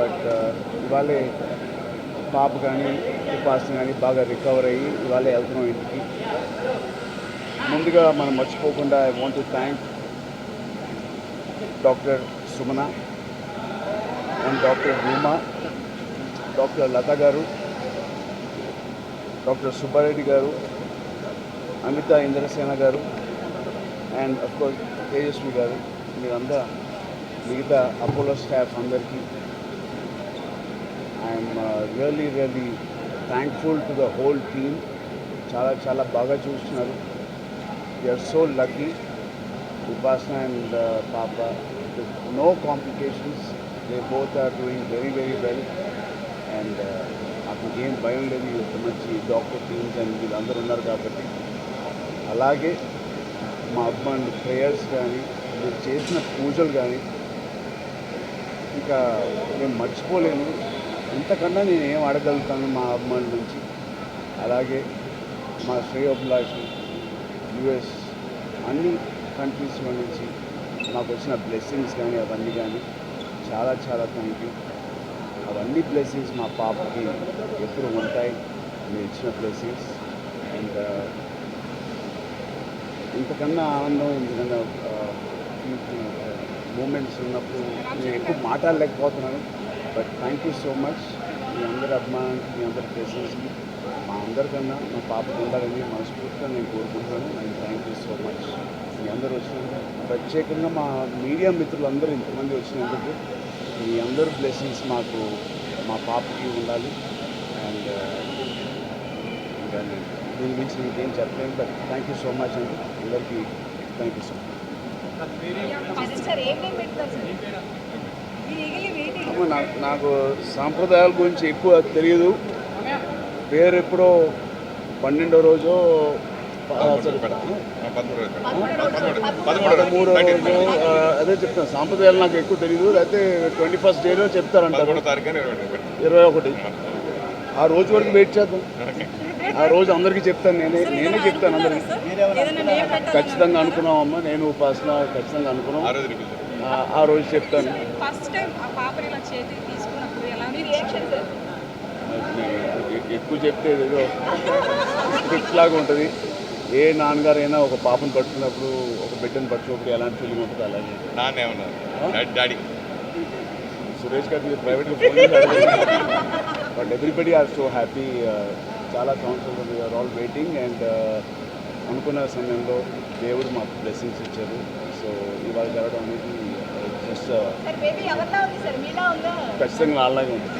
But ఇవాళే పాప కానీ ఉపాసన కానీ బాగా రికవర్ అయ్యి ఇవాళే వెళ్తున్నాం ఇంటికి. ముందుగా మనం మర్చిపోకుండా I want to thank doctor Sumana and doctor Ruma, doctor Latha garu, doctor Subbareddy గారు, అమిత ఇంద్రసేన గారు అండ్ అఫ్కోర్స్ తేజస్వి గారు, మీరంతా మిగతా అపోలో స్టాఫ్ అందరికీ I'm really thankful to the whole team. చాలా బాగా చూస్తున్నారు. We're so lucky. Upasana and పాప, no complications, they both are doing very well and నాకు ఏం భయం లేదు. ఇంత మంచి డాక్టర్ టీమ్స్ అండ్ వీళ్ళందరూ ఉన్నారు కాబట్టి. అలాగే మా అమ్మాయి ప్రేయర్స్ కానీ మీరు చేసిన పూజలు కానీ ఇంకా నేను మర్చిపోలేను. ఇంతకన్నా నేను ఏం అడగలుగుతాను మా అమ్మాయిల నుంచి. అలాగే మా శ్రేయోభిలాషి యుఎస్ అన్ని కంట్రీస్లో నుంచి నాకు వచ్చిన బ్లెస్సింగ్స్ కానీ అవన్నీ కానీ చాలా థ్యాంక్ యూ. అవన్నీ బ్లెస్సింగ్స్ మా పాపకి ఎప్పుడు ఉంటాయి, మీరు ఇచ్చిన బ్లెస్సింగ్స్. అండ్ ఇంతకన్నా ఆనందం, ఇంతకన్నా మూమెంట్స్ ఉన్నప్పుడు నేను ఎక్కువ మాట్లాడలేకపోతున్నాను. But thank you so much. మీ అందరి అభిమానానికి, మీ అందరి బ్లెస్సింగ్స్కి మా అందరికన్నా మా పాపకు ఉండాలని మనస్ఫూర్తిగా నేను కోరుకుంటున్నాను. And thank you so much. మీ అందరూ వచ్చినందుకు, ప్రత్యేకంగా మా మీడియా మిత్రులందరూ ఇంతమంది వచ్చినందుకు మీ అందరూ బ్లెస్సింగ్స్ మాకు మా పాపకి ఉండాలి. అండ్ ఇంకా దీని గురించి ఇంకేం చెప్పలేను. But thank you so much అండి అందరికీ. Thank you so much. నాకు సాంప్రదాయాల గురించి ఎక్కువ తెలియదు. పేరు ఎప్పుడో 12వ రోజు 13వ రోజు అదే చెప్తాను. సాంప్రదాయాలు నాకు ఎక్కువ తెలియదు. అయితే 21st డేలో చెప్తారంటారు, 21. ఆ రోజు వరకు వెయిట్ చేద్దాం. ఆ రోజు అందరికీ చెప్తాను. నేనే చెప్తాను అందరికీ. ఖచ్చితంగా అనుకున్నామమ్మా, నేను ఉపాసన ఖచ్చితంగా అనుకున్నాం. ఆ రోజు చెప్తాను. ఎక్కువ చెప్తే ఏదో స్క్రిప్ట్ లాగా ఉంటుంది. ఏ నాన్నగారైనా ఒక పాపను పట్టుకున్నప్పుడు, ఒక బిడ్డను పట్టుకున్నప్పుడు ఎలాంటి ఫీలింగ్ ఉంటుంది అలాగే సురేష్ గారు ప్రైవేట్గా ఫోన్ చేసి but everybody are so happy. చాలా సంవత్సరాలు వీఆర్ ఆల్ వెయిటింగ్. అండ్ అనుకున్న సమయంలో దేవుడు మాకు బ్లెస్సింగ్స్ ఇచ్చారు. సో ఇవాళ జరగడం అనేది జస్ట్ ఖచ్చితంగా అలాగే ఉంది.